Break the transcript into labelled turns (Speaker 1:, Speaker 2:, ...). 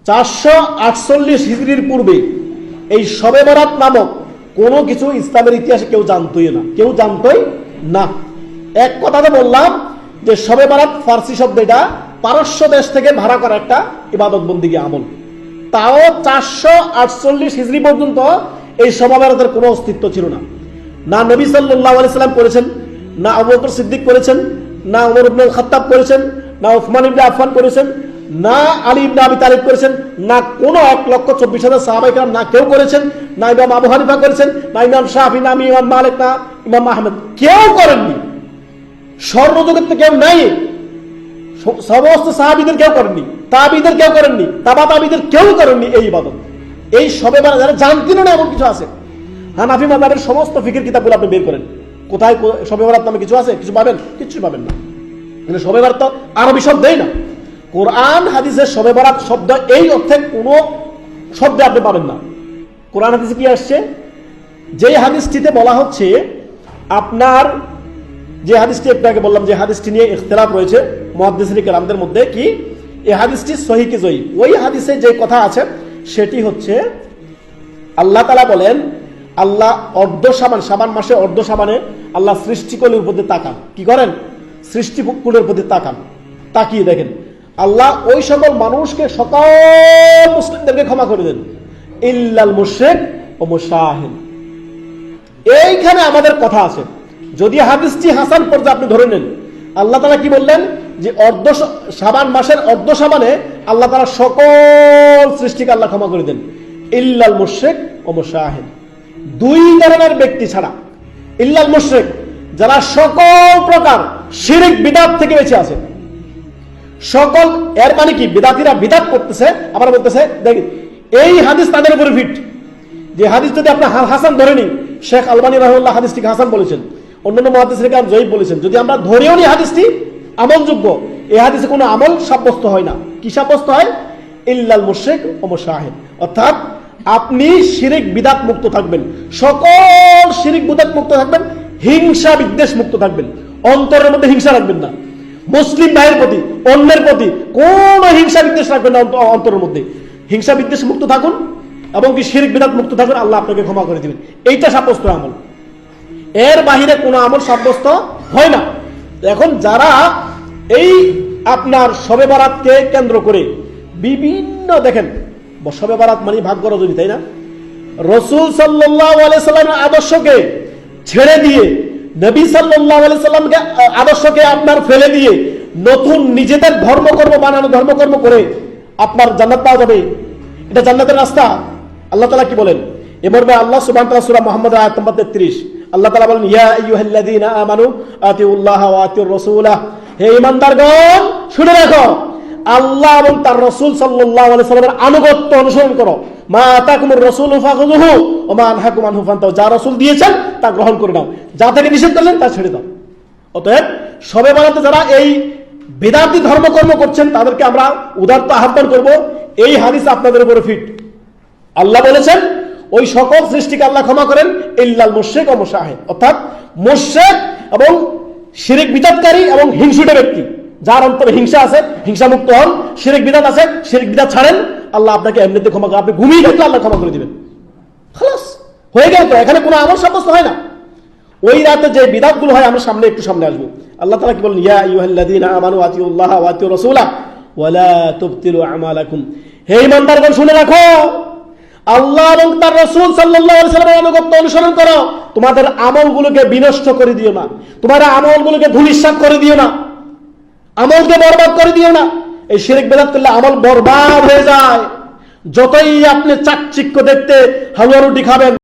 Speaker 1: 448 হিজরির পূর্বে এই শবে বরাত নামক কোনো কিছু ইসলামের ইতিহাসে কেউ জানতই না। এক কথাতে বললাম যে শবে বরাত ফার্সি শব্দ, এটা পারস্য দেশ থেকে ভাড়া করা একটা ইবাদত বন্দিগি আমল। তাও 448 হিজরি পর্যন্ত এই শবে বরাতের কোনো অস্তিত্ব ছিল না। না নবী সাল্লাল্লাহু আলাইহি সাল্লাম করেছেন, না আবু বকর সিদ্দিক করেছেন, না ওমর ইবনে খাত্তাব করেছেন, না উসমান ইবনে আফফান করেছেন, না আলী ইবনে আবি তালিব করেছেন, না কোনো 1,24,000 সাহাবায়ে কেরাম না কেউ করেছেন, না ইমাম আবু হানিফা করেছেন, না ইমাম শাফি, না ইমাম মালিক, না ইমাম আহমদ, কেউ করেননি। স্বর্ণযুগের তো কেউ নাই, সমস্ত সাহাবীদের কেউ করেননি, তাবিঈদের কেউ করেননি, তাবা তাবিঈদের কেউ করেননি এই ইবাদত। এই শবে বরাত যারা জানতেন না এমন কিছু আছে। হানাফি মাযহাবের সমস্ত ফিকহের কিতাবগুলো আপনি বের করেন, কোথায় শবে বরাত নামে কিছু আছে? কিছু পাবেন? কিচ্ছু পাবেন না। কিন্তু শবে বরাত তো আরবি শব্দই না। কোরআন হাদিসের শবে বরাত শব্দ এই অর্থে কোনো শব্দে আপনি পাবেন না। কোরআন হাদিসে কি আসছে? যে হাদিসটিতে বলা হচ্ছে, আপনার যে হাদিসটি একটু আগে বললাম, যে হাদিসটি নিয়ে ইখতিলাফ রয়েছে মুহাদ্দিসিন কেরামদের মধ্যে, কি এই হাদিসটি সহিহ কি জয়ীফ, ওই হাদিসে যে কথা আছে সেটি হচ্ছে আল্লাহ তাআলা বলেন, আল্লাহ শাবান মাসে অর্ধ শাবানে আল্লাহ সৃষ্টিকুলের প্রতি তাকান। কি করেন? সৃষ্টিকুলের প্রতি তাকান, তাকিয়ে দেখেন আল্লাহ ওই সকল মানুষকে, সকল মুসলিমদেরকে ক্ষমা করে দেন, ইল্লাল মুশরিক ও মুশাহিন। এইখানে আমাদের কথা আছে। যদি হাদিসটি হাসান পর্যায়ে আপনি ধরে নেন, আল্লাহ তাআলা কি বললেন? যে শাবান মাসের অর্ধ শাবানে আল্লাহ তাআলা সকল সৃষ্টিকে আল্লাহ ক্ষমা করে দেন, ইল্লাল মুশরিক ও মুশাহিন। দুই ধরনের ব্যক্তি ছাড়া, ইল্লাল মুশরিক, যারা সকল প্রকার শিরক বিদআত থেকে বেঁচে আছে। সকল, এর মানে কি? বিদআতীরা বিদআত করতেছে, আবার বলতেছে দেখেন এই হাদিস তাদের উপরে ফিট। যে হাদিস যদি আপনি হাসান ধরে নিন, শেখ আলবানী রাহিমাহুল্লাহ হাদিসটিকে হাসান বলেছেন, অন্যান্য মুহাদ্দিসিন কেরাম জয়ীফ বলেছেন। যদি আমরা ধরেও নি হাদিসটি আমলযোগ্য, এই হাদিসে কোনো আমল সাব্যস্ত হয় না। কি সাব্যস্ত হয়? ইল্লাল মুশরিক ও মুশাহিন। অর্থাৎ আপনি শিরক বিদআত মুক্ত থাকবেন, সকল শিরক বিদআত মুক্ত থাকবেন, হিংসা বিদ্বেষ মুক্ত থাকবেন, অন্তরের মধ্যে হিংসা রাখবেন না, মুসলিম ভাইয়ের প্রতি, অন্যের প্রতি কোনো হিংসা বিদ্বেষ রাখবেন না, অন্তরের মধ্যে হিংসা বিদ্বেষ মুক্ত থাকুন, এবং কি শিরক বিদআত মুক্ত থাকুন, আল্লাহ আপনাকে ক্ষমা করে দিবেন। এইটা সাব্যস্ত আমল, এর বাহিরে কোনো আমল সাব্যস্ত হয় না। এখন যারা এই আপনার শবে বরাতকে কেন্দ্র করে বিভিন্ন, দেখেন শবে বরাত মানে ভাগ্য রজনী, তাই না? রাসূল সাল্লাল্লাহু আলাইহি সাল্লামের আদর্শকে ছেড়ে দিয়ে, নবী সাল্লাল্লাহু আলাইহি সাল্লামকে আদর্শকে আপনার ফেলে দিয়ে নতুন নিজেদের ধর্মকর্ম বানানো, ধর্মকর্ম করে আপনার জান্নাত পাওয়া যাবে, এটা জান্নাতের রাস্তা? আল্লাহ তাআলা কি বলেন? এ মর্মে আল্লাহ সুবহানাহু ওয়া তাআলা সূরা মুহাম্মদ আয়াত নম্বর 33 আল্লাহ তাআলা বলেন, ইয়া আইয়ুহাল্লাযীনা আমানু আতিউল্লাহ ওয়া আতিউর রাসূলা, হে ঈমানদারগণ শুনে রাখো, আল্লাহ এবং তার রাসূল সাল্লাল্লাহু আলাইহি সাল্লামের আনুগত্য অনুসরণ করো। মা আতাকুমুর রাসূলু ফাখুযুহু ওয়া মা আনহাকুম আনহু ফান্তাহু, যা রাসূল দিয়েছেন তা গ্রহণ করে নাও, যা থেকে নিষেধ করলেন তা ছেড়ে দাও। অতএব শবে বরাতে যারা এই বিদআতি ধর্মকর্ম করছেন তাদেরকে আমরা উদারত আহ্বান করব, এই হাদিস আপনাদের উপরে ফিট। আল্লাহ বলেছেন ওই সকল সৃষ্টিকে আল্লাহ ক্ষমা করেন, ইল্লাল মুশরিক ও মুশাহিন। অর্থাৎ মুশরিক এবং শিরক বিদআতকারী এবং হিংসুটে ব্যক্তি, যার অন্তরে হিংসা আছে, হিংসা মুক্ত হন। শিরক বিদআত আছে, শিরক বিদআত ছাড়েন, আল্লাহ আপনাকে এমনিতে ক্ষমা করে, আপনি ঘুমিয়ে থাকলে আল্লাহ ক্ষমা করে দিবেন। খালাস হয়ে গেল তো, এখানে কোনো আমল সাব্যস্ত হয় না। ওই রাতে যে বিদআত গুলো হয়, আমরা একটু সামনে আসবো। আল্লাহ তাআলা কি বলেন? ইয়া আইয়ুহাল্লাযীনা আমানু আতিউল্লাহ ওয়া আতিউর রাসূলা ওয়া লা তুবতিলু আমালাকুম, হে ঈমানদারগণ শুনে রাখো, আল্লাহ এবং তার রাসূল সাল্লাল্লাহু আলাইহি ওয়াসাল্লামের আনুগত্য অনুসরণ করো, তোমাদের আমলগুলোকে বিনষ্ট করে দিও না, তোমাদের আমলগুলোকে ধূলিসাৎ করে দিও না, আমলকে বরবাদ করে দিও না। এই শিরক বিদআত করলে আমল বরবাদ হয়ে যায়। যতই আপনি চাকচিক্য দেখতে হালুয়া রুটি খাবেন,